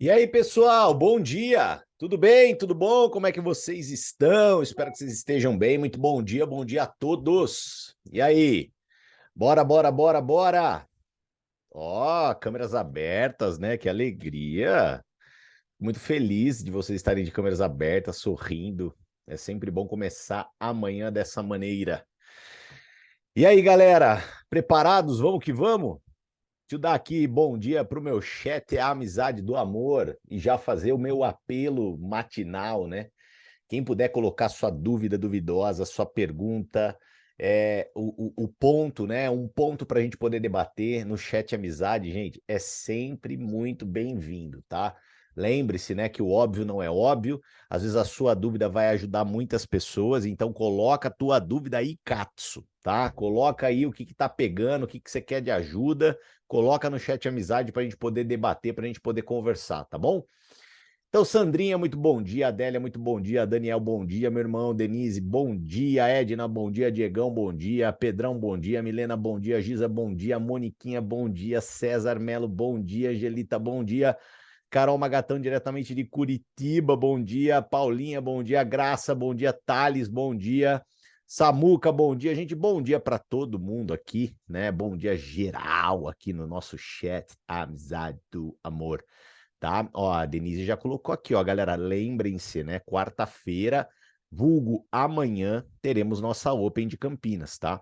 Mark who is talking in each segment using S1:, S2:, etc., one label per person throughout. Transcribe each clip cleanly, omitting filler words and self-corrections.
S1: E aí, pessoal, bom dia! Tudo bem? Tudo bom? Como é que vocês estão? Espero que vocês estejam bem. Muito bom dia a todos. E aí? Bora, bora, bora, bora! Ó, câmeras abertas, né? Que alegria! Muito feliz de vocês estarem de câmeras abertas, sorrindo. É sempre bom começar amanhã dessa maneira. E aí, galera? Preparados? Vamos que vamos? Deixa eu dar aqui bom dia para o meu chat, é a amizade do amor, e já fazer o meu apelo matinal, né? Quem puder colocar sua dúvida duvidosa, sua pergunta, o ponto, né? Um ponto para a gente poder debater no chat amizade, gente, é sempre muito bem-vindo, tá? Lembre-se, né, que o óbvio não é óbvio. Às vezes a sua dúvida vai ajudar muitas pessoas, então coloca a tua dúvida aí, Katsu, tá? Coloca aí o que que tá pegando, o que que você quer de ajuda, coloca no chat amizade para a gente poder debater, para a gente poder conversar, tá bom? Então, Sandrinha, muito bom dia. Adélia, muito bom dia. Daniel, bom dia. Meu irmão, Denise, bom dia. Edna, bom dia. Diegão, bom dia. Pedrão, bom dia. Milena, bom dia. Giza, bom dia. Moniquinha, bom dia. César Melo, bom dia. Angelita, bom dia. Carol Magatão, diretamente de Curitiba, bom dia. Paulinha, bom dia. Graça, bom dia. Thales, bom dia. Samuca, bom dia. Gente, bom dia para todo mundo aqui, né? Bom dia geral aqui no nosso chat. Amizade do amor, tá? Ó, a Denise já colocou aqui, ó, galera, lembrem-se, né? Quarta-feira, vulgo amanhã, teremos nossa Open de Campinas, tá?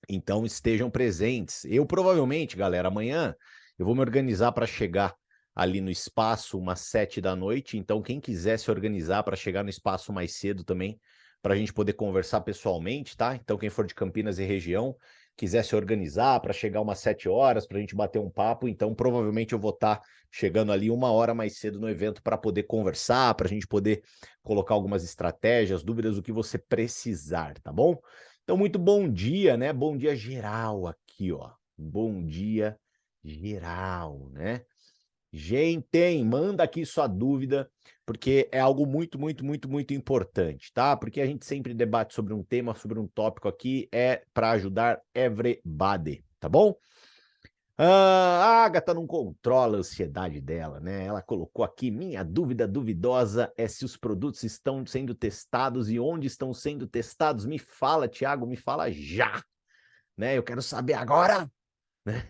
S1: Então estejam presentes. Eu provavelmente, galera, amanhã eu vou me organizar para chegar ali no espaço umas 7 da noite. Então, quem quiser se organizar para chegar no espaço mais cedo também, para a gente poder conversar pessoalmente, tá? Então, quem for de Campinas e região, quiser se organizar para chegar umas 7 horas, para a gente bater um papo, então provavelmente eu vou estar chegando ali 1 hora mais cedo no evento para poder conversar, para a gente poder colocar algumas estratégias, dúvidas, o que você precisar, tá bom? Então, muito bom dia, né? Bom dia geral aqui, ó. Bom dia geral, né? Gente, manda aqui sua dúvida, porque é algo muito importante, tá? Porque a gente sempre debate sobre um tema, sobre um tópico aqui, é para ajudar everybody, tá bom? A Agatha não controla a ansiedade dela, né? Ela colocou aqui: minha dúvida duvidosa é se os produtos estão sendo testados e onde estão sendo testados. Me fala, Thiago, me fala já, né? Eu quero saber agora, né?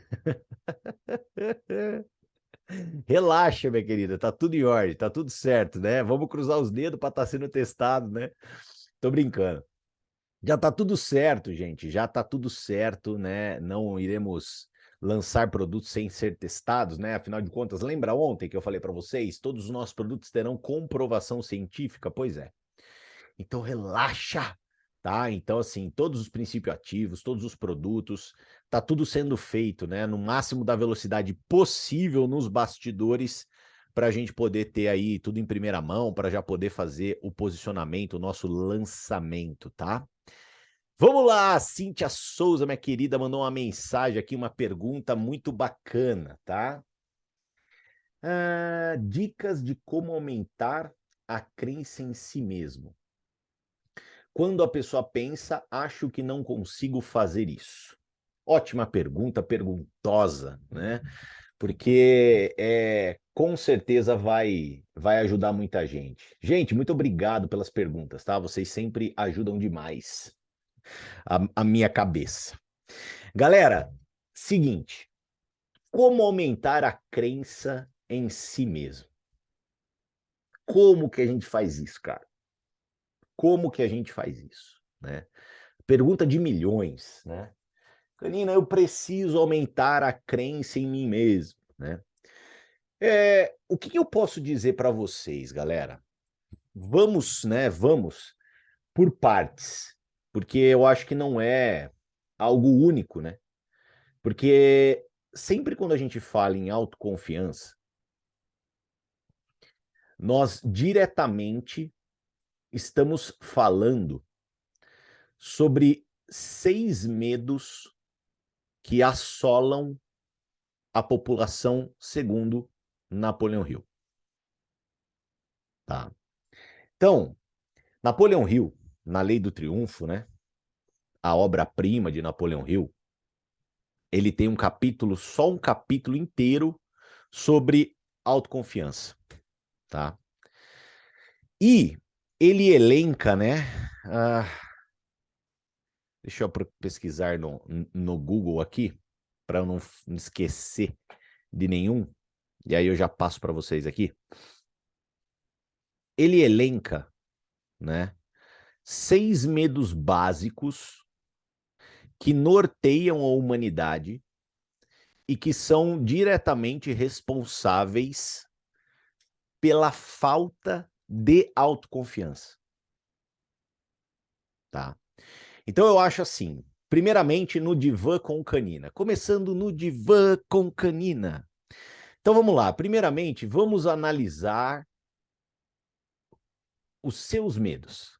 S1: Relaxa, minha querida, tá tudo em ordem, tá tudo certo, né? Vamos cruzar os dedos para estar sendo testado, né? Tô brincando. Já tá tudo certo, gente. Já tá tudo certo, né? Não iremos lançar produtos sem ser testados, né? Afinal de contas, lembra ontem que eu falei para vocês? Todos os nossos produtos terão comprovação científica? Pois é. Então relaxa, tá? Então, assim, todos os princípios ativos, todos os produtos, tá tudo sendo feito, né? No máximo da velocidade possível nos bastidores, para a gente poder ter aí tudo em primeira mão, para já poder fazer o posicionamento, o nosso lançamento, tá? Vamos lá, Cíntia Souza, minha querida, mandou uma mensagem aqui, uma pergunta muito bacana, tá? Dicas de como aumentar a crença em si mesmo. Quando a pessoa pensa, acho que não consigo fazer isso. Ótima pergunta, perguntosa, né? Porque com certeza vai ajudar muita gente. Gente, muito obrigado pelas perguntas, tá? Vocês sempre ajudam demais a minha cabeça. Galera, seguinte, como aumentar a crença em si mesmo? Como que a gente faz isso, cara? Como que a gente faz isso, né? Pergunta de milhões, né? Canina, eu preciso aumentar a crença em mim mesmo, né? O que eu posso dizer para vocês, galera? Vamos, né? Vamos por partes, porque eu acho que não é algo único, né? Porque sempre quando a gente fala em autoconfiança, nós diretamente estamos falando sobre 6 medos que assolam a população segundo Napoleão Hill, tá? Então, Napoleão Hill, na Lei do Triunfo, né, a obra-prima de Napoleão Hill, ele tem um capítulo, só um capítulo inteiro sobre autoconfiança, tá? E ele elenca, né? Deixa eu pesquisar no Google aqui, para eu não esquecer de nenhum. E aí eu já passo para vocês aqui. Ele elenca, né, 6 medos básicos que norteiam a humanidade e que são diretamente responsáveis pela falta de autoconfiança, tá? Então eu acho assim, primeiramente no Divã com Canina, começando no Divã com Canina. Então vamos lá, primeiramente vamos analisar os seus medos,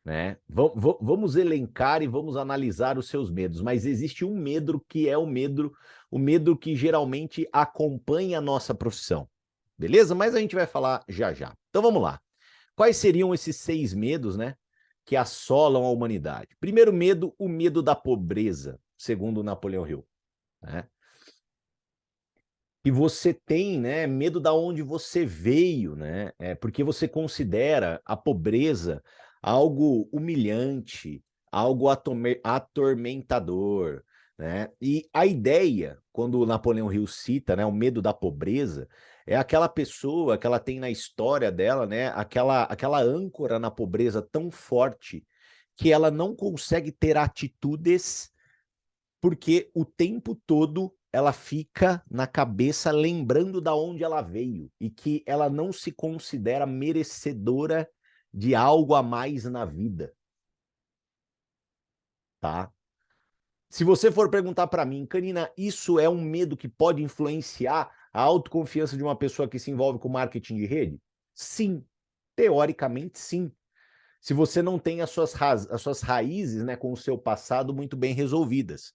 S1: né? Vamos elencar e vamos analisar os seus medos, mas existe um medo que é o medo que geralmente acompanha a nossa profissão, beleza? Mas a gente vai falar já já. Então vamos lá. Quais seriam esses 6 medos, né, que assolam a humanidade? Primeiro medo, o medo da pobreza, segundo Napoleão Hill, né? E você tem, né, medo da onde você veio, né? Porque você considera a pobreza algo humilhante, algo atormentador, né? E a ideia, quando o Napoleão Hill cita, né, o medo da pobreza, é aquela pessoa que ela tem na história dela, né, aquela âncora na pobreza tão forte que ela não consegue ter atitudes porque o tempo todo ela fica na cabeça lembrando da onde ela veio e que ela não se considera merecedora de algo a mais na vida, tá? Se você for perguntar para mim, Karina, isso é um medo que pode influenciar a autoconfiança de uma pessoa que se envolve com marketing de rede? Sim, teoricamente sim. Se você não tem as suas raízes, né, com o seu passado muito bem resolvidas.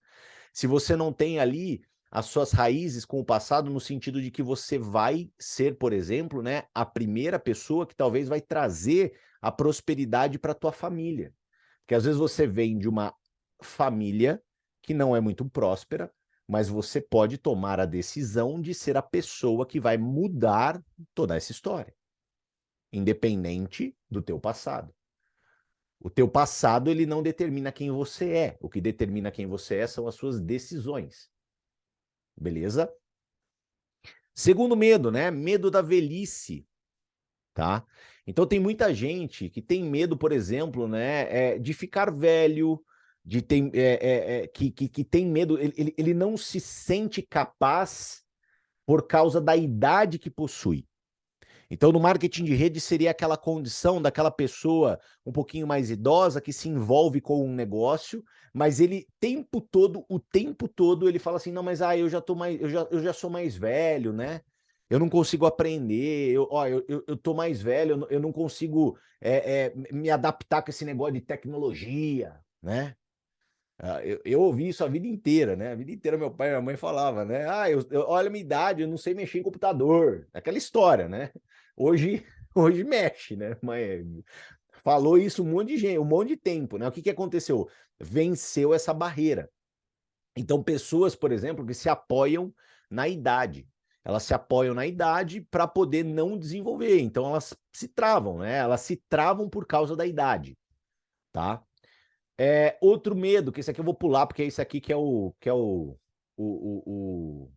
S1: Se você não tem ali as suas raízes com o passado no sentido de que você vai ser, por exemplo, né, a primeira pessoa que talvez vai trazer a prosperidade para a tua família. Porque às vezes você vem de uma família que não é muito próspera, mas você pode tomar a decisão de ser a pessoa que vai mudar toda essa história, independente do teu passado. O teu passado, ele não determina quem você é. O que determina quem você é são as suas decisões. Beleza? Segundo medo, né? Medo da velhice, tá? Então tem muita gente que tem medo, por exemplo, né, de ficar velho, de ter, que tem medo, ele não se sente capaz por causa da idade que possui. Então, no marketing de rede seria aquela condição daquela pessoa um pouquinho mais idosa que se envolve com um negócio, mas ele o tempo todo ele fala assim: "Não, mas eu já tô mais, eu já sou mais velho, né? Eu não consigo aprender, eu tô mais velho, eu não consigo me adaptar com esse negócio de tecnologia, né?" Eu ouvi isso a vida inteira, né? A vida inteira meu pai e minha mãe falavam, né? Olha a minha idade, eu não sei mexer em computador. Aquela história, né? Hoje, hoje mexe, né? Mas falou isso um monte de gente, um monte de tempo, né? O que que aconteceu? Venceu essa barreira. Então, pessoas, por exemplo, que se apoiam na idade. Elas se apoiam na idade para poder não desenvolver. Então, elas se travam, né? Elas se travam por causa da idade, tá? Outro medo, que esse aqui eu vou pular, porque é esse aqui que é o, o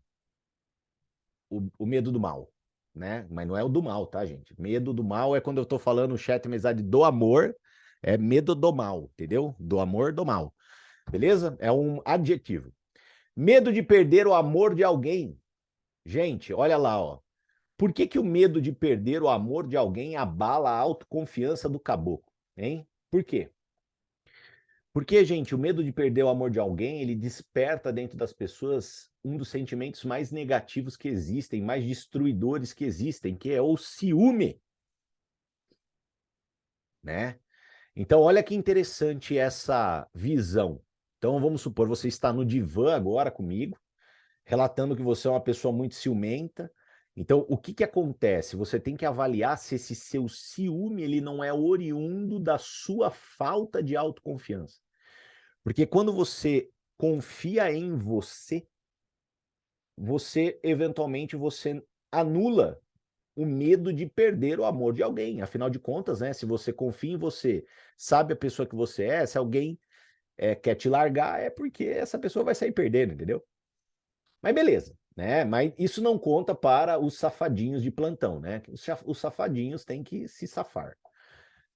S1: medo do mal, né? Mas não é o do mal, tá, gente? Medo do mal é quando eu tô falando chat amizade do amor, é medo do mal, entendeu? Do amor do mal, beleza? É um adjetivo. Medo de perder o amor de alguém. Gente, olha lá, ó. Por que que o medo de perder o amor de alguém abala a autoconfiança do caboclo, hein? Por quê? Porque, gente, o medo de perder o amor de alguém, ele desperta dentro das pessoas um dos sentimentos mais negativos que existem, mais destruidores que existem, que é o ciúme, né? Então, olha que interessante essa visão. Então, vamos supor, você está no divã agora comigo, relatando que você é uma pessoa muito ciumenta. Então, o que que acontece? Você tem que avaliar se esse seu ciúme ele não é oriundo da sua falta de autoconfiança. Porque quando você confia em você, você eventualmente você anula o medo de perder o amor de alguém. Afinal de contas, né, se você confia em você, sabe a pessoa que você é, se alguém quer te largar, é porque essa pessoa vai sair perdendo, entendeu? Mas beleza, né? Mas isso não conta para os safadinhos de plantão, né? Os safadinhos têm que se safar.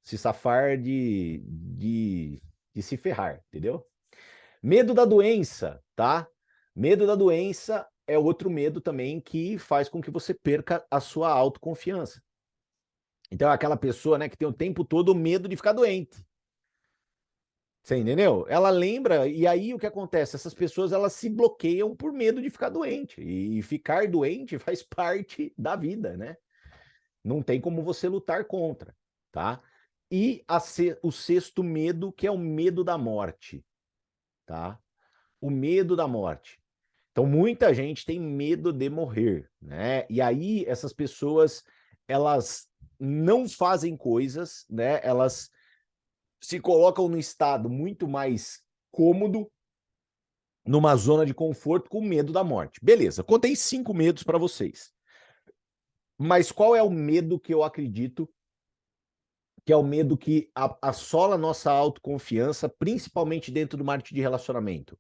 S1: Se safar de se ferrar, entendeu? Medo da doença, tá? Medo da doença é outro medo também que faz com que você perca a sua autoconfiança. Então é aquela pessoa, né, que tem o tempo todo medo de ficar doente. Você entendeu? Ela lembra, e aí o que acontece? Essas pessoas elas se bloqueiam por medo de ficar doente. E ficar doente faz parte da vida, né? Não tem como você lutar contra, tá? E o sexto medo, que é o medo da morte, tá? O medo da morte. Então, muita gente tem medo de morrer, né? E aí, essas pessoas, elas não fazem coisas, né? Elas se colocam num estado muito mais cômodo, numa zona de conforto, com medo da morte. Beleza, contei 5 medos para vocês. Mas qual é o medo que eu acredito que é o medo que assola a nossa autoconfiança, principalmente dentro do marketing de relacionamento?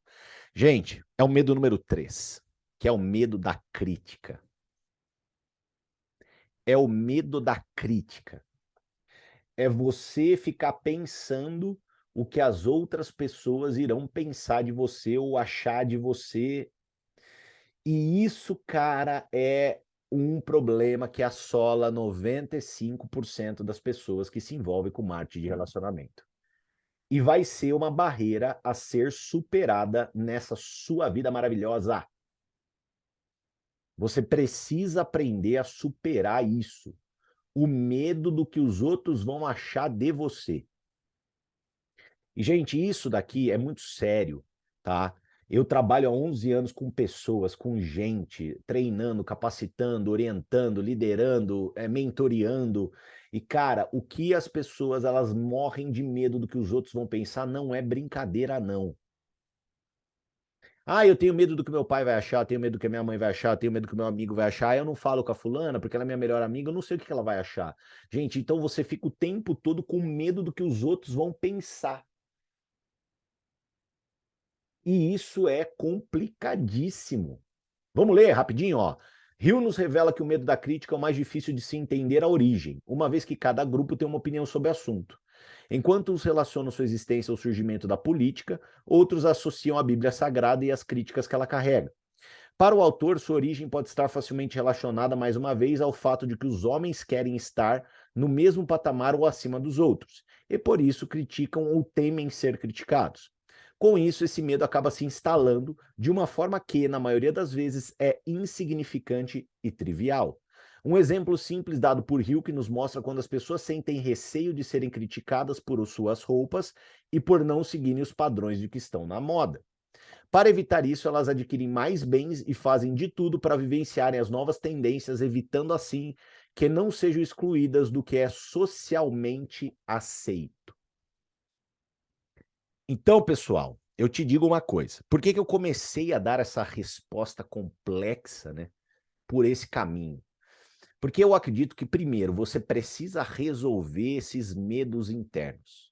S1: Gente, é o medo número 3, que é o medo da crítica. É o medo da crítica. É você ficar pensando o que as outras pessoas irão pensar de você ou achar de você. E isso, cara, é um problema que assola 95% das pessoas que se envolvem com marketing de relacionamento. E vai ser uma barreira a ser superada nessa sua vida maravilhosa. Você precisa aprender a superar isso. O medo do que os outros vão achar de você. E, gente, isso daqui é muito sério, tá? Eu trabalho há 11 anos com pessoas, com gente, treinando, capacitando, orientando, liderando, mentoreando. E, cara, o que as pessoas elas morrem de medo do que os outros vão pensar não é brincadeira, não. Ah, eu tenho medo do que meu pai vai achar, eu tenho medo do que minha mãe vai achar, eu tenho medo do que meu amigo vai achar. Eu não falo com a fulana porque ela é minha melhor amiga, eu não sei o que ela vai achar. Gente, então você fica o tempo todo com medo do que os outros vão pensar. E isso é complicadíssimo. Vamos ler rapidinho, ó. Hill nos revela que o medo da crítica é o mais difícil de se entender a origem, uma vez que cada grupo tem uma opinião sobre o assunto. Enquanto uns relacionam sua existência ao surgimento da política, outros associam a Bíblia Sagrada e as críticas que ela carrega. Para o autor, sua origem pode estar facilmente relacionada, mais uma vez, ao fato de que os homens querem estar no mesmo patamar ou acima dos outros, e por isso criticam ou temem ser criticados. Com isso, esse medo acaba se instalando de uma forma que, na maioria das vezes, é insignificante e trivial. Um exemplo simples dado por Hill que nos mostra quando as pessoas sentem receio de serem criticadas por suas roupas e por não seguirem os padrões de que estão na moda. Para evitar isso, elas adquirem mais bens e fazem de tudo para vivenciarem as novas tendências, evitando assim que não sejam excluídas do que é socialmente aceito. Então, pessoal, eu te digo uma coisa. Por que eu comecei a dar essa resposta complexa, né, por esse caminho? Porque eu acredito que, primeiro, você precisa resolver esses medos internos.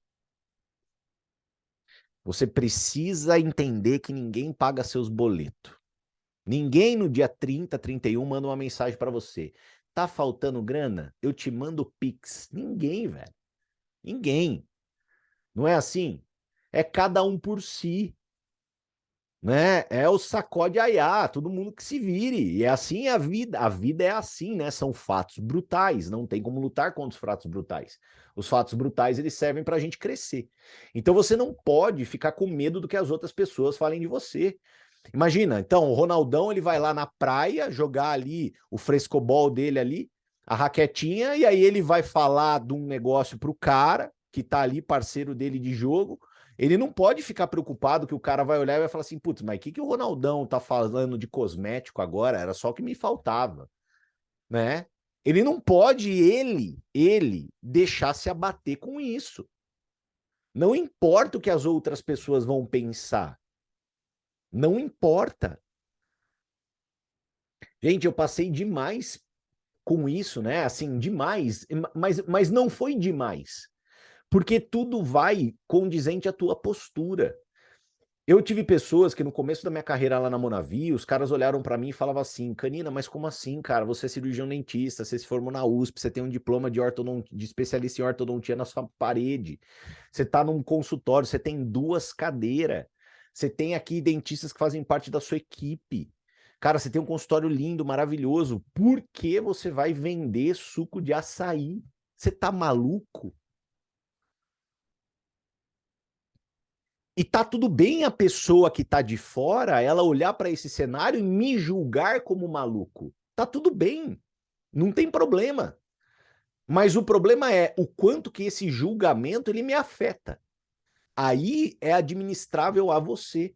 S1: Você precisa entender que ninguém paga seus boletos. Ninguém no dia 30, 31 manda uma mensagem para você. Tá faltando grana? Eu te mando Pix. Ninguém, velho. Ninguém. Não é assim? É cada um por si. Né? É o sacode aiá, todo mundo que se vire. E é assim a vida. A vida é assim, né? São fatos brutais. Não tem como lutar contra os fatos brutais. Os fatos brutais, eles servem pra gente crescer. Então você não pode ficar com medo do que as outras pessoas falem de você. Imagina, então, o Ronaldão, ele vai lá na praia jogar ali o frescobol dele ali, a raquetinha, e aí ele vai falar de um negócio pro cara que tá ali, parceiro dele de jogo. Ele não pode ficar preocupado que o cara vai olhar e vai falar assim, putz, mas o que o Ronaldão tá falando de cosmético agora? Era só o que me faltava, né? Ele não pode, ele, deixar se abater com isso. Não importa o que as outras pessoas vão pensar. Não importa. Gente, eu passei demais com isso, né? Assim, demais, mas não foi demais, porque tudo vai condizente à tua postura. Eu tive pessoas que no começo da minha carreira lá na Monavi, os caras olharam pra mim e falavam assim: Canina, mas como assim, cara? Você é cirurgião dentista, você se formou na USP, você tem um diploma de especialista em ortodontia na sua parede, você tá num consultório, você tem 2 cadeiras, você tem aqui dentistas que fazem parte da sua equipe. Cara, você tem um consultório lindo, maravilhoso. Por que você vai vender suco de açaí? Você tá maluco? E tá tudo bem a pessoa que tá de fora, ela olhar para esse cenário e me julgar como maluco. Tá tudo bem, não tem problema. Mas o problema é o quanto que esse julgamento ele me afeta. Aí é administrável a você.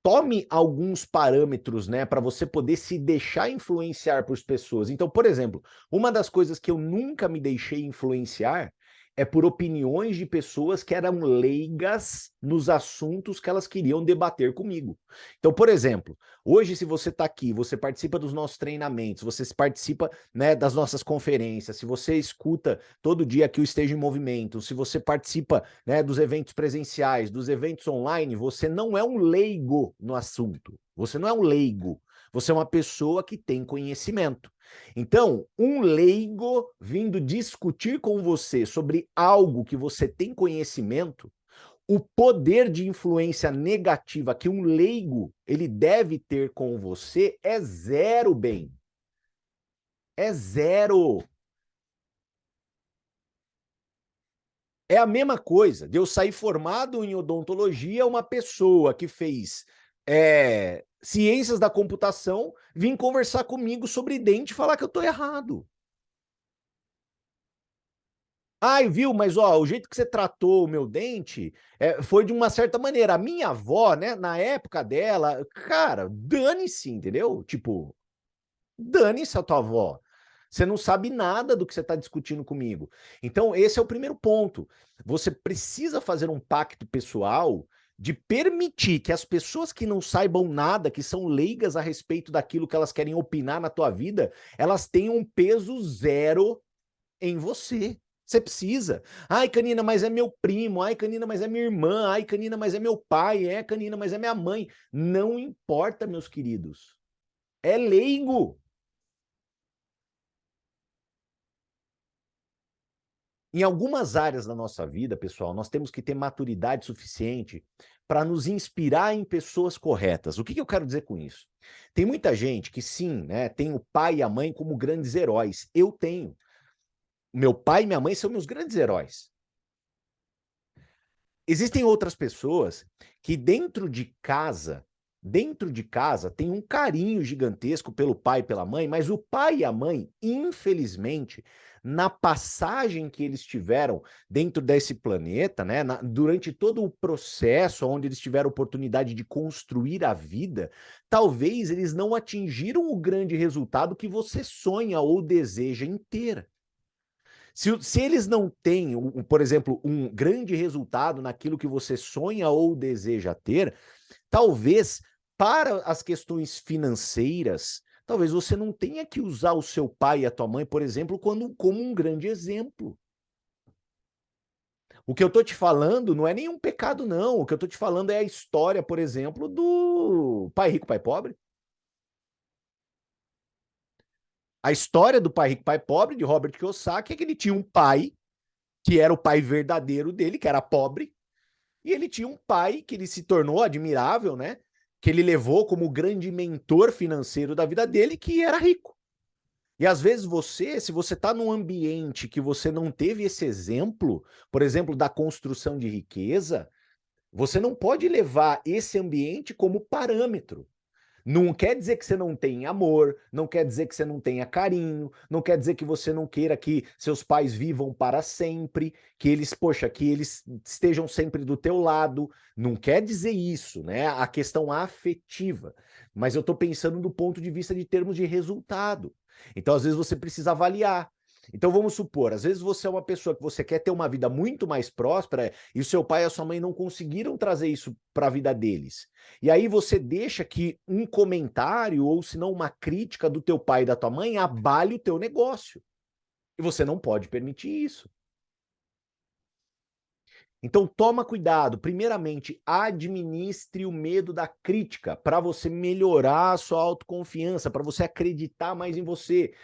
S1: Tome alguns parâmetros, né, para você poder se deixar influenciar por pessoas. Então, por exemplo, uma das coisas que eu nunca me deixei influenciar é por opiniões de pessoas que eram leigas nos assuntos que elas queriam debater comigo. Então, por exemplo, hoje se você está aqui, você participa dos nossos treinamentos, você participa, né, das nossas conferências, se você escuta todo dia aqui o Esteja em Movimento, se você participa, né, dos eventos presenciais, dos eventos online, você não é um leigo no assunto. Você não é um leigo. Você é uma pessoa que tem conhecimento. Então, um leigo vindo discutir com você sobre algo que você tem conhecimento, o poder de influência negativa que um leigo ele deve ter com você é zero, bem. É zero. É a mesma coisa de eu sair formado em odontologia, uma pessoa que fez ciências da computação vir conversar comigo sobre dente e falar que eu tô errado. Ai, viu, mas ó, o jeito que você tratou o meu dente foi de uma certa maneira. A minha avó, né, na época dela, cara, dane-se, entendeu? Tipo, dane-se a tua avó. Você não sabe nada do que você está discutindo comigo. Então, esse é o primeiro ponto. Você precisa fazer um pacto pessoal de permitir que as pessoas que não saibam nada, que são leigas a respeito daquilo que elas querem opinar na tua vida, elas tenham um peso zero em você. Você precisa. Ai, Canina, mas é meu primo. Ai, Canina, mas é minha irmã. Ai, Canina, mas é meu pai. É, Canina, mas é minha mãe. Não importa, meus queridos. É leigo. Em algumas áreas da nossa vida, pessoal, nós temos que ter maturidade suficiente para nos inspirar em pessoas corretas. O que eu quero dizer com isso? Tem muita gente que sim, né, tem o pai e a mãe como grandes heróis. Eu tenho. Meu pai e minha mãe são meus grandes heróis. Existem outras pessoas que dentro de casa tem um carinho gigantesco pelo pai e pela mãe, mas o pai e a mãe, infelizmente, na passagem que eles tiveram dentro desse planeta, né, durante todo o processo onde eles tiveram oportunidade de construir a vida, talvez eles não atingiram o grande resultado que você sonha ou deseja em ter. Se eles não têm, por exemplo, um grande resultado naquilo que você sonha ou deseja ter, talvez para as questões financeiras, talvez você não tenha que usar o seu pai e a tua mãe, por exemplo, como um grande exemplo. O que eu tô te falando não é nenhum pecado, não. O que eu tô te falando é a história, por exemplo, do Pai Rico, Pai Pobre. A história do Pai Rico, Pai Pobre, de Robert Kiyosaki, é que ele tinha um pai, que era o pai verdadeiro dele, que era pobre, e ele tinha um pai que ele se tornou admirável, né? Que ele levou como grande mentor financeiro da vida dele, que era rico. E às vezes você, se você está num ambiente que você não teve esse exemplo, por exemplo, da construção de riqueza, você não pode levar esse ambiente como parâmetro. Não quer dizer que você não tenha amor, não quer dizer que você não tenha carinho, não quer dizer que você não queira que seus pais vivam para sempre, que eles, poxa, que eles estejam sempre do teu lado. Não quer dizer isso, né? A questão afetiva. Mas eu estou pensando do ponto de vista de termos de resultado. Então, às vezes, você precisa avaliar. Então vamos supor, às vezes você é uma pessoa que você quer ter uma vida muito mais próspera e o seu pai e a sua mãe não conseguiram trazer isso para a vida deles. E aí você deixa que um comentário ou se não uma crítica do teu pai e da tua mãe abale o teu negócio. E você não pode permitir isso. Então toma cuidado. Primeiramente, administre o medo da crítica para você melhorar a sua autoconfiança, para você acreditar mais em você.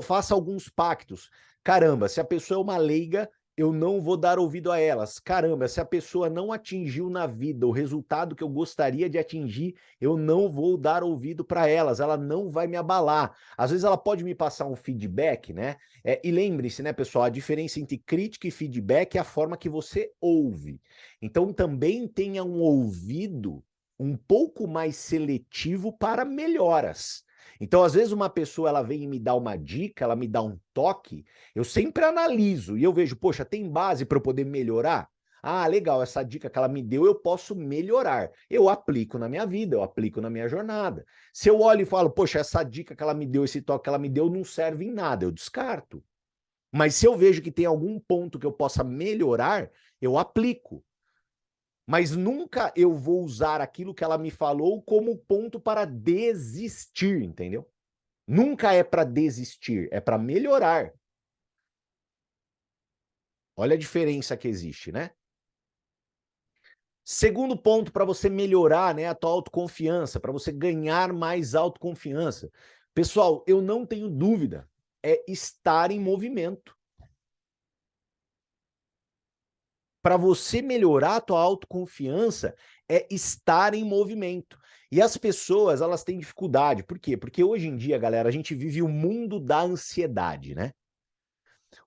S1: Faça alguns pactos. Caramba, se a pessoa é uma leiga, eu não vou dar ouvido a elas. Caramba, se a pessoa não atingiu na vida o resultado que eu gostaria de atingir, eu não vou dar ouvido para elas. Ela não vai me abalar. Às vezes ela pode me passar um feedback, né? E lembre-se, né, pessoal, a diferença entre crítica e feedback é a forma que você ouve. Então também tenha um ouvido um pouco mais seletivo para melhoras. Então, às vezes, uma pessoa ela vem e me dá uma dica, ela me dá um toque, eu sempre analiso e eu vejo, poxa, tem base para eu poder melhorar? Ah, legal, essa dica que ela me deu, eu posso melhorar. Eu aplico na minha vida, eu aplico na minha jornada. Se eu olho e falo, poxa, essa dica que ela me deu, esse toque que ela me deu, não serve em nada, eu descarto. Mas se eu vejo que tem algum ponto que eu possa melhorar, eu aplico. Mas nunca eu vou usar aquilo que ela me falou como ponto para desistir, entendeu? Nunca é para desistir, é para melhorar. Olha a diferença que existe, né? Segundo ponto para você melhorar, né, a tua autoconfiança, para você ganhar mais autoconfiança. Pessoal, eu não tenho dúvida, é estar em movimento. Para você melhorar a tua autoconfiança é estar em movimento. E as pessoas, elas têm dificuldade. Por quê? Porque hoje em dia, galera, a gente vive o mundo da ansiedade, né?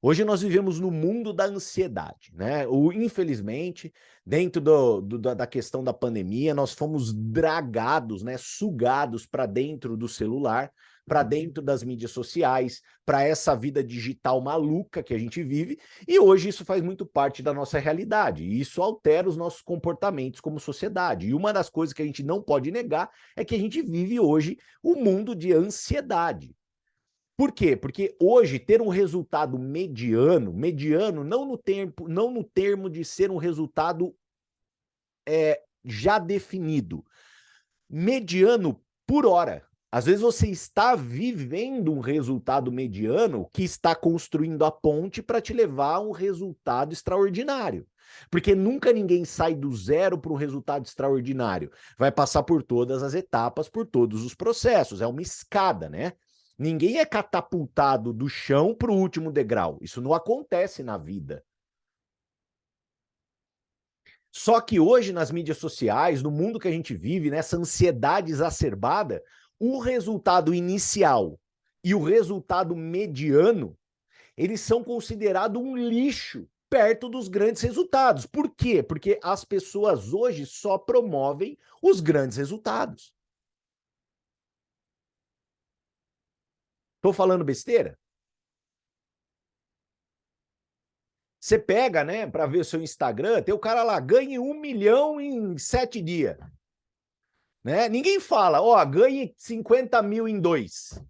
S1: Hoje nós vivemos no mundo da ansiedade, né? Infelizmente, dentro da questão da pandemia, nós fomos dragados, né? Sugados para dentro do celular, para dentro das mídias sociais, para essa vida digital maluca que a gente vive, e hoje isso faz muito parte da nossa realidade, e isso altera os nossos comportamentos como sociedade. E uma das coisas que a gente não pode negar é que a gente vive hoje um mundo de ansiedade. Por quê? Porque hoje ter um resultado mediano, mediano não no termo de ser um resultado já definido, mediano por hora. Às vezes você está vivendo um resultado mediano que está construindo a ponte para te levar a um resultado extraordinário. Porque nunca ninguém sai do zero para um resultado extraordinário. Vai passar por todas as etapas, por todos os processos. É uma escada, né? Ninguém é catapultado do chão para o último degrau. Isso não acontece na vida. Só que hoje, nas mídias sociais, no mundo que a gente vive, nessa ansiedade exacerbada, o resultado inicial e o resultado mediano, eles são considerados um lixo perto dos grandes resultados. Por quê? Porque as pessoas hoje só promovem os grandes resultados. Estou falando besteira? Você pega, né, para ver o seu Instagram, tem o cara lá, ganhe 1 milhão em 7 dias. Né? Ninguém fala, ó, ganhe 50 mil em 2.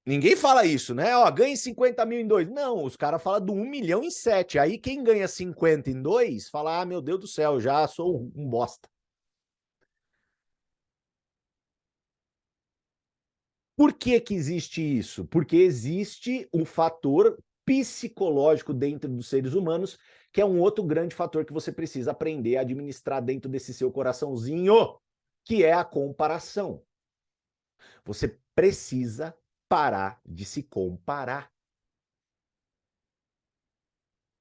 S1: Ninguém fala isso, né? Ó, ganhe 50 mil em 2. Não, os caras falam do 1 milhão em 7. Aí quem ganha 50 em 2, fala, ah, meu Deus do céu, já sou um bosta. Por que que existe isso? Porque existe um fator psicológico dentro dos seres humanos, que é um outro grande fator que você precisa aprender a administrar dentro desse seu coraçãozinho, que é a comparação. Você precisa parar de se comparar,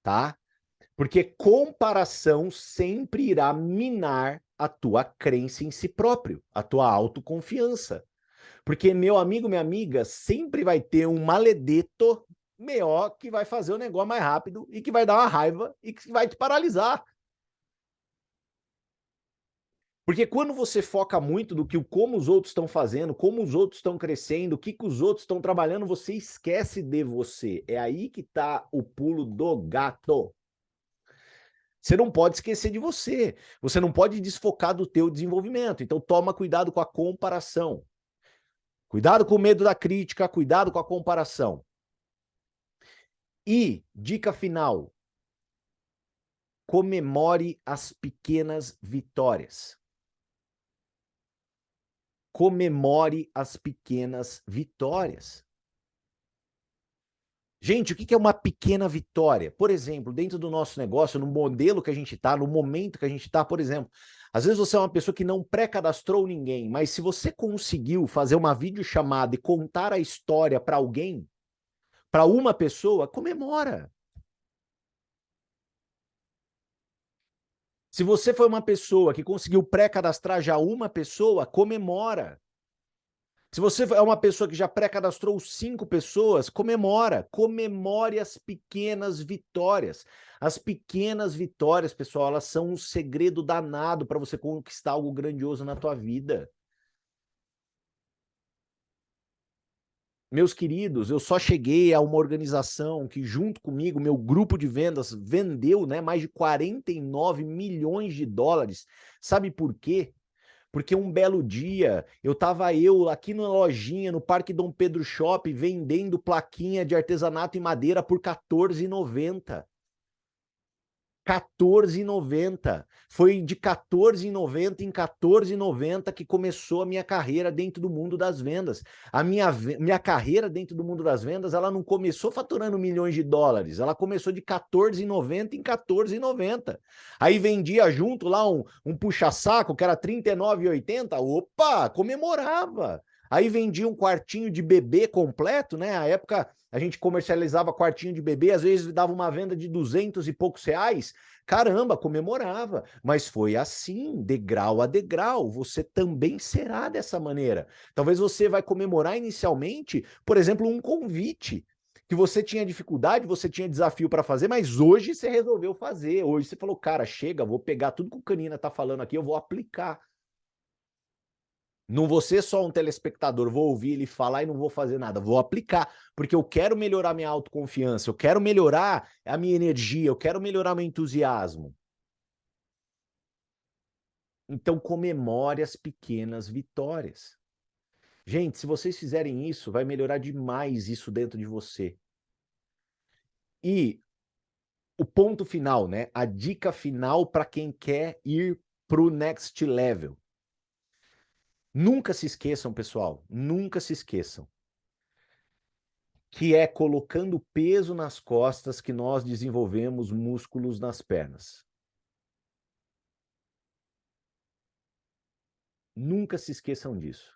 S1: tá? Porque comparação sempre irá minar a tua crença em si próprio, a tua autoconfiança. Porque, meu amigo, minha amiga, sempre vai ter um maledeto maior que vai fazer o negócio mais rápido e que vai dar uma raiva e que vai te paralisar. Porque quando você foca muito no que como os outros estão fazendo, como os outros estão crescendo, o que os outros estão trabalhando, você esquece de você. É aí que está o pulo do gato. Você não pode esquecer de você. Você não pode desfocar do teu desenvolvimento. Então toma cuidado com a comparação. Cuidado com o medo da crítica, cuidado com a comparação. E, dica final, comemore as pequenas vitórias. Comemore as pequenas vitórias. Gente, o que é uma pequena vitória? Por exemplo, dentro do nosso negócio, no modelo que a gente está, no momento que a gente está, por exemplo, às vezes você é uma pessoa que não pré-cadastrou ninguém, mas se você conseguiu fazer uma videochamada e contar a história para alguém, para uma pessoa, comemora. Se você foi uma pessoa que conseguiu pré-cadastrar já uma pessoa, comemora. Se você é uma pessoa que já pré-cadastrou 5 pessoas, comemora. Comemore as pequenas vitórias. As pequenas vitórias, pessoal, elas são um segredo danado para você conquistar algo grandioso na tua vida. Meus queridos, eu só cheguei a uma organização que, junto comigo, meu grupo de vendas vendeu, né, mais de 49 milhões de dólares. Sabe por quê? Porque um belo dia, eu aqui na lojinha, no Parque Dom Pedro Shopping, vendendo plaquinha de artesanato em madeira por R$14,90. R$14,90. Foi de R$14,90 em R$14,90 que começou a minha carreira dentro do mundo das vendas. A minha carreira dentro do mundo das vendas, ela não começou faturando milhões de dólares, ela começou de R$14,90 em R$14,90. Aí vendia junto lá um puxa-saco que era R$39,80, opa, comemorava. Aí vendia um quartinho de bebê completo, né? Na época a gente comercializava quartinho de bebê, às vezes dava uma venda de 200 e poucos reais. Caramba, comemorava. Mas foi assim, degrau a degrau. Você também será dessa maneira. Talvez você vai comemorar inicialmente, por exemplo, um convite que você tinha dificuldade, você tinha desafio para fazer, mas hoje você resolveu fazer. Hoje você falou, cara, chega, vou pegar tudo que o Canina tá falando aqui, eu vou aplicar. Não vou ser só um telespectador, vou ouvir ele falar e não vou fazer nada, vou aplicar, porque eu quero melhorar minha autoconfiança, eu quero melhorar a minha energia, eu quero melhorar meu entusiasmo. Então comemore as pequenas vitórias. Gente, se vocês fizerem isso, vai melhorar demais isso dentro de você. E o ponto final, né? A dica final para quem quer ir para o next level. Nunca se esqueçam, pessoal, nunca se esqueçam que é colocando peso nas costas que nós desenvolvemos músculos nas pernas. Nunca se esqueçam disso.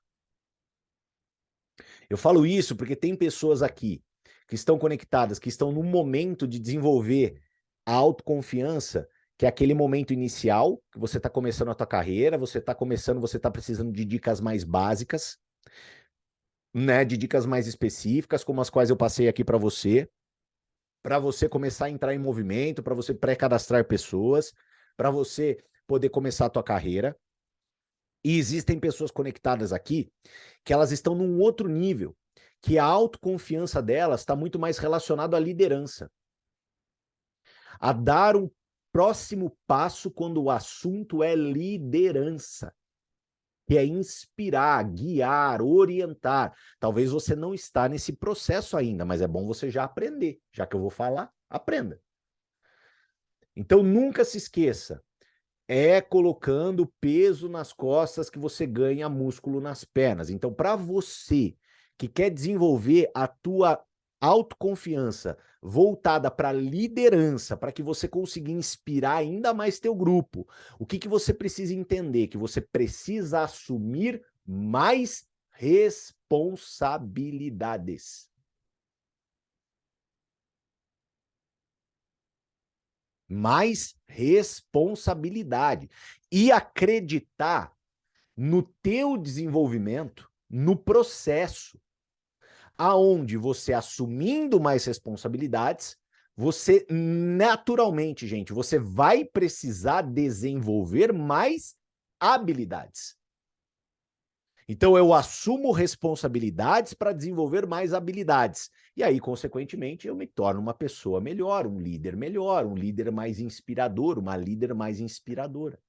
S1: Eu falo isso porque tem pessoas aqui que estão conectadas, que estão no momento de desenvolver a autoconfiança, que é aquele momento inicial, que você está começando a tua carreira, você está precisando de dicas mais básicas, né, de dicas mais específicas, como as quais eu passei aqui para você começar a entrar em movimento, para você pré-cadastrar pessoas, para você poder começar a tua carreira. E existem pessoas conectadas aqui que elas estão num outro nível, que a autoconfiança delas está muito mais relacionado à liderança. A dar um próximo passo quando o assunto é liderança, que é inspirar, guiar, orientar. Talvez você não está nesse processo ainda, mas é bom você já aprender. Já que eu vou falar, aprenda. Então nunca se esqueça, é colocando peso nas costas que você ganha músculo nas pernas. Então, para você que quer desenvolver a tua autoconfiança voltada para liderança, para que você consiga inspirar ainda mais teu grupo, o que você precisa entender? Que você precisa assumir mais responsabilidades. Mais responsabilidade e acreditar no teu desenvolvimento, no processo, aonde você assumindo mais responsabilidades, você naturalmente, gente, você vai precisar desenvolver mais habilidades. Então eu assumo responsabilidades para desenvolver mais habilidades. E aí, consequentemente, eu me torno uma pessoa melhor, um líder mais inspirador, uma líder mais inspiradora.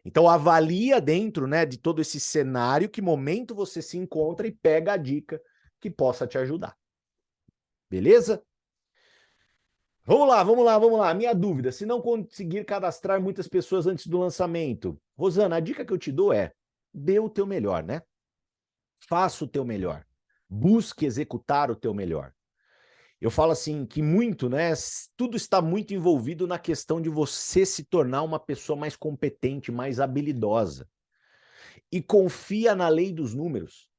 S1: Então avalia dentro, né, de todo esse cenário que momento você se encontra e pega a dica que possa te ajudar. Beleza? Vamos lá, vamos lá, vamos lá. Minha dúvida, se não conseguir cadastrar muitas pessoas antes do lançamento, Rosana, a dica que eu te dou é: dê o teu melhor, né? Faça o teu melhor. Busque executar o teu melhor. Eu falo assim que muito, né? Tudo está muito envolvido na questão de você se tornar uma pessoa mais competente, mais habilidosa. E confia na lei dos números.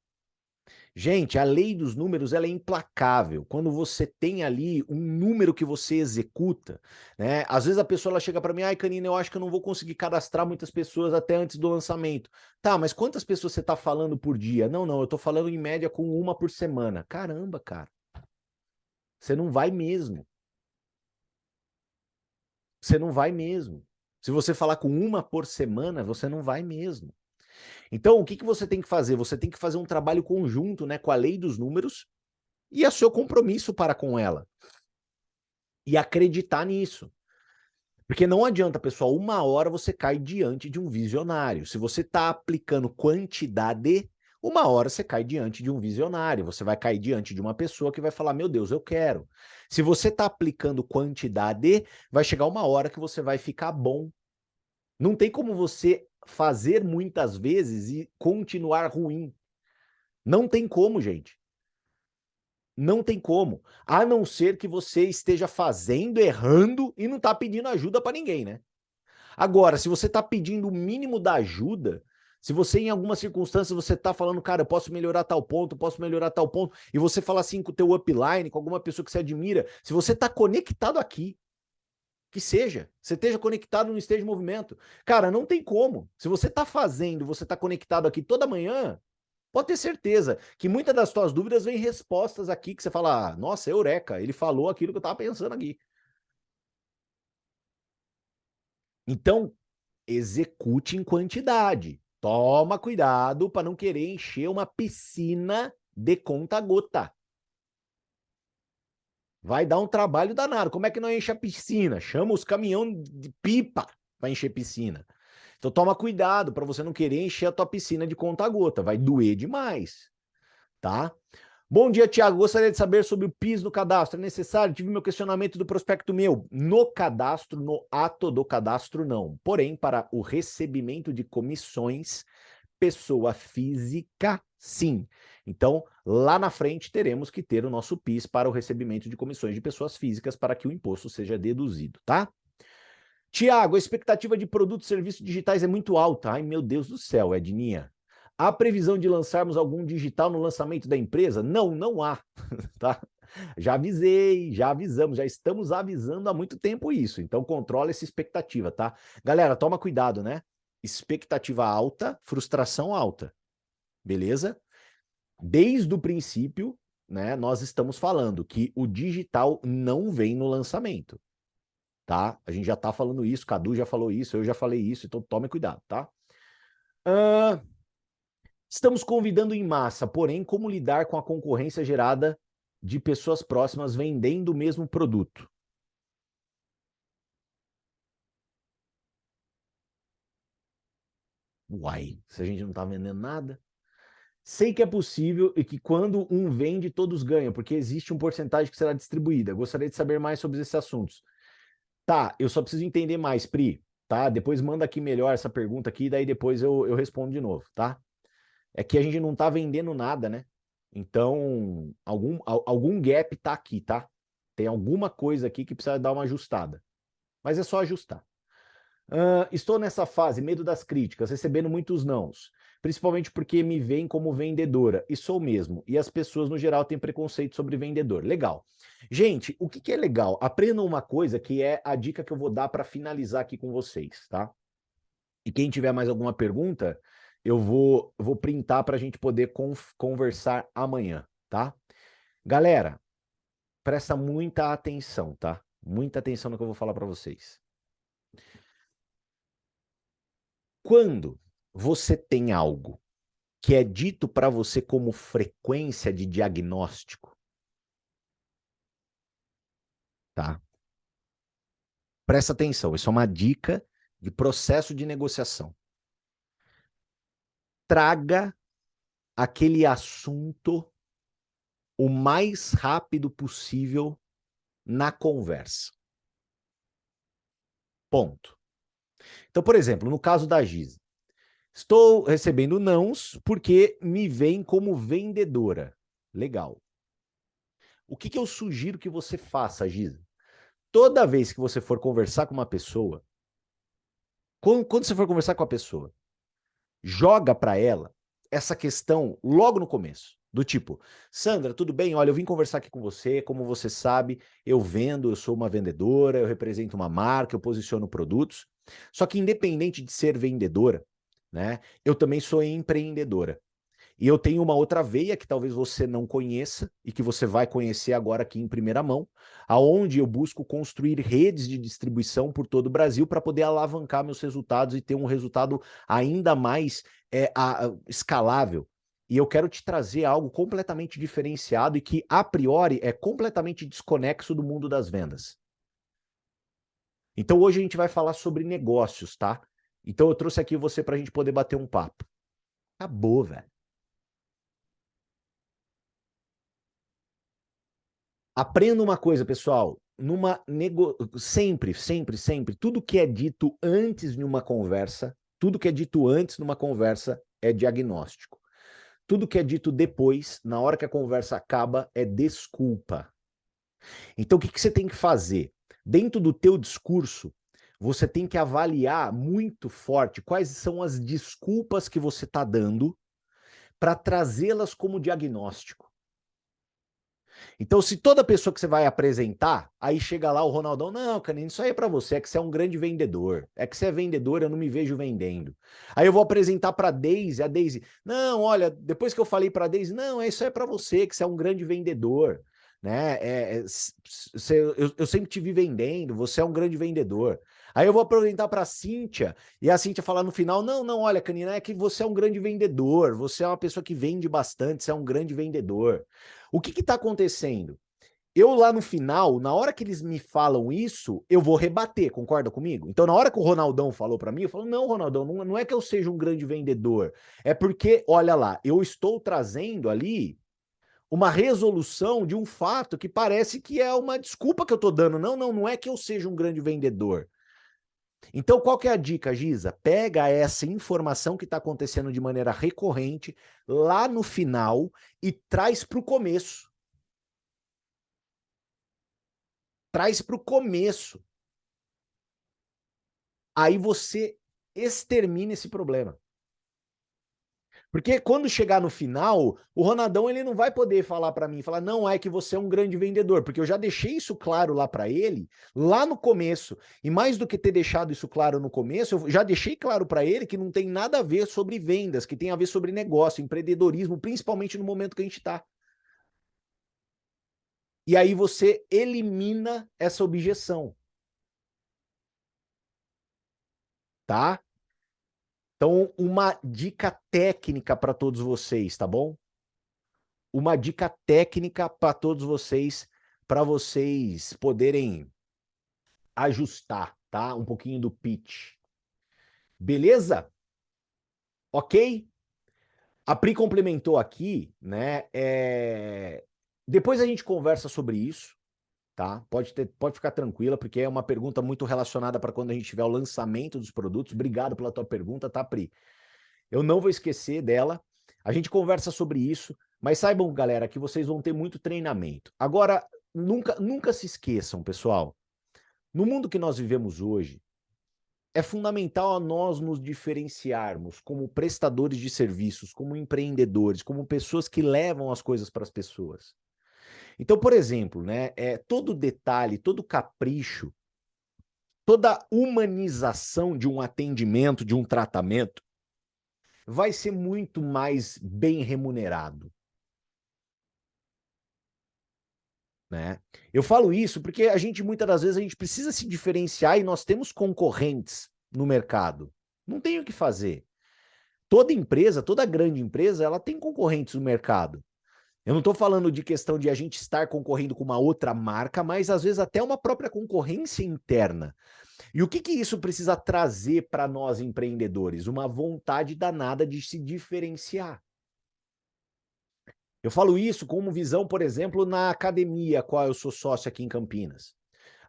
S1: Gente, a lei dos números ela é implacável. Quando você tem ali um número que você executa, né? Às vezes a pessoa ela chega para mim, ai, Canina, eu acho que eu não vou conseguir cadastrar muitas pessoas até antes do lançamento. Tá, mas quantas pessoas você está falando por dia? Não, não, eu estou falando em média com uma por semana. Caramba, cara. Você não vai mesmo. Você não vai mesmo. Se você falar com uma por semana, você não vai mesmo. Então, o que você tem que fazer? Você tem que fazer um trabalho conjunto, né, com a lei dos números e o seu compromisso para com ela. E acreditar nisso. Porque não adianta, pessoal, uma hora você cai diante de um visionário. Se você está aplicando quantidade, uma hora você cai diante de um visionário. Você vai cair diante de uma pessoa que vai falar, meu Deus, eu quero. Se você está aplicando quantidade, vai chegar uma hora que você vai ficar bom. Não tem como você fazer muitas vezes e continuar ruim. Não tem como, gente. Não tem como. A não ser que você esteja fazendo, errando e não está pedindo ajuda para ninguém, né? Agora, se você está pedindo o mínimo da ajuda, se você em alguma circunstância você está falando, cara, eu posso melhorar tal ponto, posso melhorar tal ponto, e você fala assim com o teu upline, com alguma pessoa que você admira, se você está conectado aqui, que seja, você esteja conectado no esteja em movimento. Cara, não tem como. Se você está fazendo, você está conectado aqui toda manhã, pode ter certeza que muitas das suas dúvidas vêm respostas aqui que você fala, ah, nossa, eureka, ele falou aquilo que eu estava pensando aqui. Então, execute em quantidade. Toma cuidado para não querer encher uma piscina de conta-gota. Vai dar um trabalho danado. Como é que não enche a piscina? Chama os caminhão de pipa para encher piscina. Então toma cuidado para você não querer encher a tua piscina de conta-gota. Vai doer demais, tá? Bom dia, Tiago. Gostaria de saber sobre o PIS no cadastro. É necessário? Tive meu questionamento do prospecto meu. No cadastro, no ato do cadastro, não. Porém, para o recebimento de comissões, pessoa física, sim. Então, lá na frente, teremos que ter o nosso PIS para o recebimento de comissões de pessoas físicas para que o imposto seja deduzido, tá? Tiago, a expectativa de produtos e serviços digitais é muito alta. Ai, meu Deus do céu, Edninha. Há previsão de lançarmos algum digital no lançamento da empresa? Não, não há, tá? Já avisei, já avisamos, já estamos avisando há muito tempo isso. Então controla essa expectativa, tá? Galera, toma cuidado, né? Expectativa alta, frustração alta. Beleza? Desde o princípio, né, nós estamos falando que o digital não vem no lançamento, tá? A gente já tá falando isso, Cadu já falou isso, eu já falei isso, então tome cuidado, tá? Estamos convidando em massa, porém, como lidar com a concorrência gerada de pessoas próximas vendendo o mesmo produto? Uai, se a gente não tá vendendo nada? Sei que é possível e que quando um vende, todos ganham, porque existe um porcentagem que será distribuída. Gostaria de saber mais sobre esses assuntos. Tá, eu só preciso entender mais, Pri, tá? Depois manda aqui melhor essa pergunta aqui, daí depois eu respondo de novo, tá? É que a gente não tá vendendo nada, né? Então, algum gap tá aqui, tá? Tem alguma coisa aqui que precisa dar uma ajustada. Mas é só ajustar. Estou nessa fase, medo das críticas, recebendo muitos nãos, principalmente porque me veem como vendedora, e sou mesmo, e as pessoas no geral têm preconceito sobre vendedor. Legal. Gente, o que é legal? Aprendam uma coisa que é a dica que eu vou dar para finalizar aqui com vocês, tá? E quem tiver mais alguma pergunta, eu vou printar para a gente poder conversar amanhã, tá? Galera, presta muita atenção, tá? Muita atenção no que eu vou falar para vocês. Quando você tem algo que é dito para você como frequência de diagnóstico, tá? Presta atenção, isso é uma dica de processo de negociação. traga aquele assunto o mais rápido possível na conversa. Ponto. Então, por exemplo, no caso da Giza, estou recebendo nãos porque me veem como vendedora. Legal. O que eu sugiro que você faça, Giza? Toda vez que você for conversar com uma pessoa, quando você for conversar com a pessoa, joga para ela essa questão logo no começo. Do tipo, Sandra, tudo bem? Olha, eu vim conversar aqui com você. Como você sabe, eu vendo, eu sou uma vendedora, eu represento uma marca, eu posiciono produtos. Só que independente de ser vendedora, né, eu também sou empreendedora. E eu tenho uma outra veia que talvez você não conheça e que você vai conhecer agora aqui em primeira mão, aonde eu busco construir redes de distribuição por todo o Brasil para poder alavancar meus resultados e ter um resultado ainda mais escalável. E eu quero te trazer algo completamente diferenciado e que, a priori, é completamente desconexo do mundo das vendas. Então, hoje a gente vai falar sobre negócios, tá? Então, eu trouxe aqui você para a gente poder bater um papo. Acabou, velho. Aprenda uma coisa, pessoal. Sempre, sempre, sempre, tudo que é dito antes de uma conversa, tudo que é dito antes numa conversa é diagnóstico. Tudo que é dito depois, na hora que a conversa acaba, é desculpa. Então, o que você tem que fazer? Dentro do teu discurso, você tem que avaliar muito forte quais são as desculpas que você está dando para trazê-las como diagnóstico. Então, se toda pessoa que você vai apresentar, aí chega lá o Ronaldão, não, Canino, isso aí é para você, é que você é um grande vendedor. É que você é vendedor, eu não me vejo vendendo. Aí eu vou apresentar para a Daisy, não, olha, depois que eu falei para a Daisy, não, isso aí é para você, que você é um grande vendedor. Né? Eu sempre te vi vendendo, você é um grande vendedor. Aí eu vou apresentar para a Cíntia, e a Cíntia falar no final, não, não, olha, Canina, é que você é um grande vendedor, você é uma pessoa que vende bastante, você é um grande vendedor. O que está acontecendo? Eu lá no final, na hora que eles me falam isso, eu vou rebater, concorda comigo? Então, na hora que o Ronaldão falou para mim, eu falo, não, Ronaldão, não é que eu seja um grande vendedor, é porque, olha lá, eu estou trazendo ali uma resolução de um fato que parece que é uma desculpa que eu estou dando. Não é que eu seja um grande vendedor. Então, qual que é a dica, Giza? Pega essa informação que está acontecendo de maneira recorrente lá no final e traz para o começo. Traz para o começo. Aí você extermina esse problema. Porque quando chegar no final, o Ronaldão ele não vai poder falar para mim, falar, não, é que você é um grande vendedor, porque eu já deixei isso claro lá para ele, lá no começo. E mais do que ter deixado isso claro no começo, eu já deixei claro para ele que não tem nada a ver sobre vendas, que tem a ver sobre negócio, empreendedorismo, principalmente no momento que a gente está. E aí você elimina essa objeção. Tá? Então, uma dica técnica para todos vocês, tá bom? Uma dica técnica para todos vocês, para vocês poderem ajustar, tá? Um pouquinho do pitch. Beleza? Ok? A Pri complementou aqui, né? Depois a gente conversa sobre isso, tá? Pode ficar tranquila, porque é uma pergunta muito relacionada para quando a gente tiver o lançamento dos produtos. Obrigado pela tua pergunta, tá, Pri? Eu não vou esquecer dela. A gente conversa sobre isso, mas saibam, galera, que vocês vão ter muito treinamento. Agora, nunca se esqueçam, pessoal. No mundo que nós vivemos hoje, é fundamental nós nos diferenciarmos como prestadores de serviços, como empreendedores, como pessoas que levam as coisas para as pessoas. Então, por exemplo, né, todo detalhe, todo capricho, toda humanização de um atendimento, de um tratamento, vai ser muito mais bem remunerado. Né? Eu falo isso porque a gente, muitas das vezes, a gente precisa se diferenciar e nós temos concorrentes no mercado. Não tem o que fazer. Toda empresa, toda grande empresa, ela tem concorrentes no mercado. Eu não estou falando de questão de a gente estar concorrendo com uma outra marca, mas às vezes até uma própria concorrência interna. E o que que isso precisa trazer para nós empreendedores? Uma vontade danada de se diferenciar. Eu falo isso como visão, por exemplo, na academia, a qual eu sou sócio aqui em Campinas.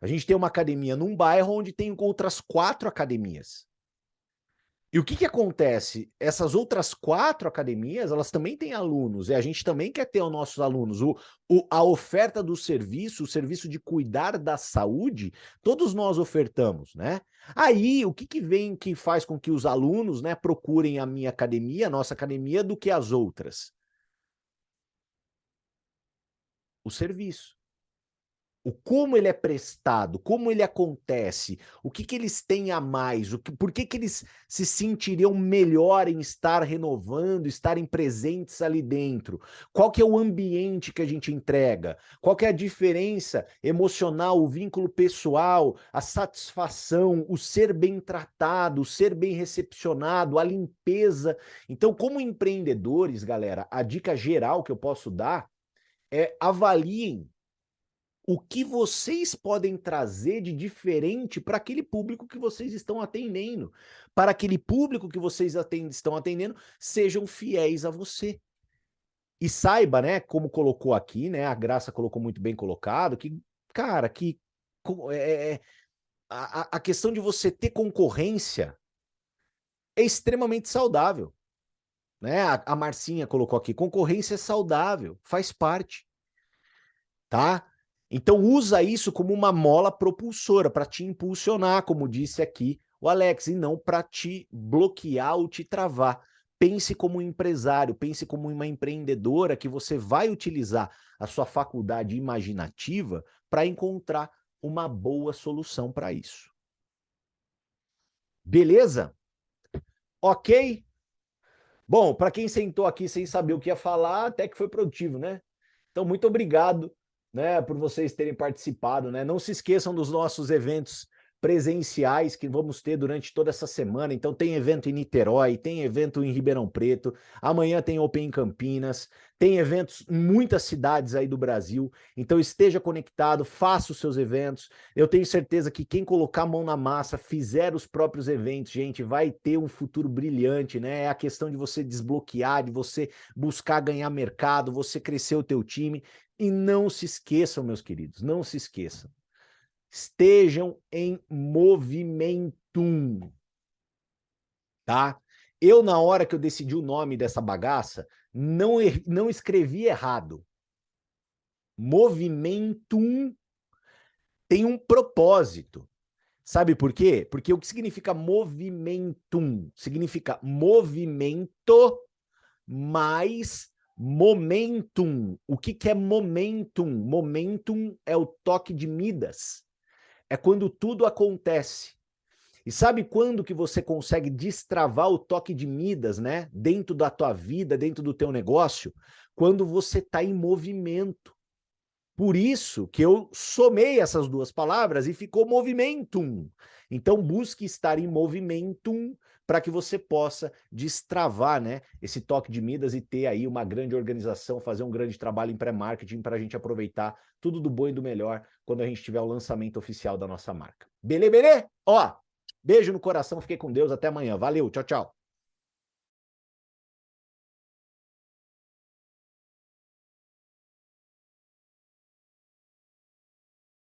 S1: A gente tem uma academia num bairro onde tem outras 4 academias. E o que que acontece? Essas outras 4 academias, elas também têm alunos, e a gente também quer ter os nossos alunos. A oferta do serviço, o serviço de cuidar da saúde, todos nós ofertamos, né? Aí, o que que vem que faz com que os alunos, né, procurem a minha academia, a nossa academia, do que as outras? O serviço. O como ele é prestado, como ele acontece, o que que eles têm a mais, por que que eles se sentiriam melhor em estar renovando, estarem presentes ali dentro? Qual que é o ambiente que a gente entrega? Qual que é a diferença emocional, o vínculo pessoal, a satisfação, o ser bem tratado, o ser bem recepcionado, a limpeza? Então, como empreendedores, galera, a dica geral que eu posso dar é avaliem o que vocês podem trazer de diferente para aquele público que vocês estão atendendo. Para aquele público que vocês estão atendendo, sejam fiéis a você. E saiba, né, como colocou aqui, né, a Graça colocou muito bem colocado, que, cara, que a questão de você ter concorrência é extremamente saudável. Né? A Marcinha colocou aqui, concorrência é saudável, faz parte. Tá? Então usa isso como uma mola propulsora para te impulsionar, como disse aqui o Alex, e não para te bloquear ou te travar. Pense como um empresário, pense como uma empreendedora que você vai utilizar a sua faculdade imaginativa para encontrar uma boa solução para isso. Beleza? Ok? Bom, para quem sentou aqui sem saber o que ia falar, até que foi produtivo, né? Então, muito obrigado, né, por vocês terem participado, né? Não se esqueçam dos nossos eventos presenciais que vamos ter durante toda essa semana. Então, tem evento em Niterói, tem evento em Ribeirão Preto, amanhã tem Open em Campinas, tem eventos em muitas cidades aí do Brasil. Então, esteja conectado, faça os seus eventos. Eu tenho certeza que quem colocar a mão na massa, fizer os próprios eventos, gente, vai ter um futuro brilhante, né? É a questão de você desbloquear, de você buscar ganhar mercado, você crescer o teu time. E não se esqueçam, meus queridos, não se esqueçam. Estejam em movimento, tá? Eu, na hora que eu decidi o nome dessa bagaça, não escrevi errado. Movimentum tem um propósito. Sabe por quê? Porque o que significa movimentum? Significa movimento mais momentum. O que que é momentum? Momentum é o toque de Midas. É quando tudo acontece. E sabe quando que você consegue destravar o toque de Midas, né? Dentro da tua vida, dentro do teu negócio? Quando você está em movimento. Por isso que eu somei essas duas palavras e ficou movimentum. Então busque estar em movimentum para que você possa destravar, né, esse toque de Midas e ter aí uma grande organização, fazer um grande trabalho em pré-marketing para a gente aproveitar tudo do bom e do melhor quando a gente tiver o lançamento oficial da nossa marca. Beleza, beleza? Ó, beijo no coração, fiquei com Deus, até amanhã. Valeu, tchau, tchau.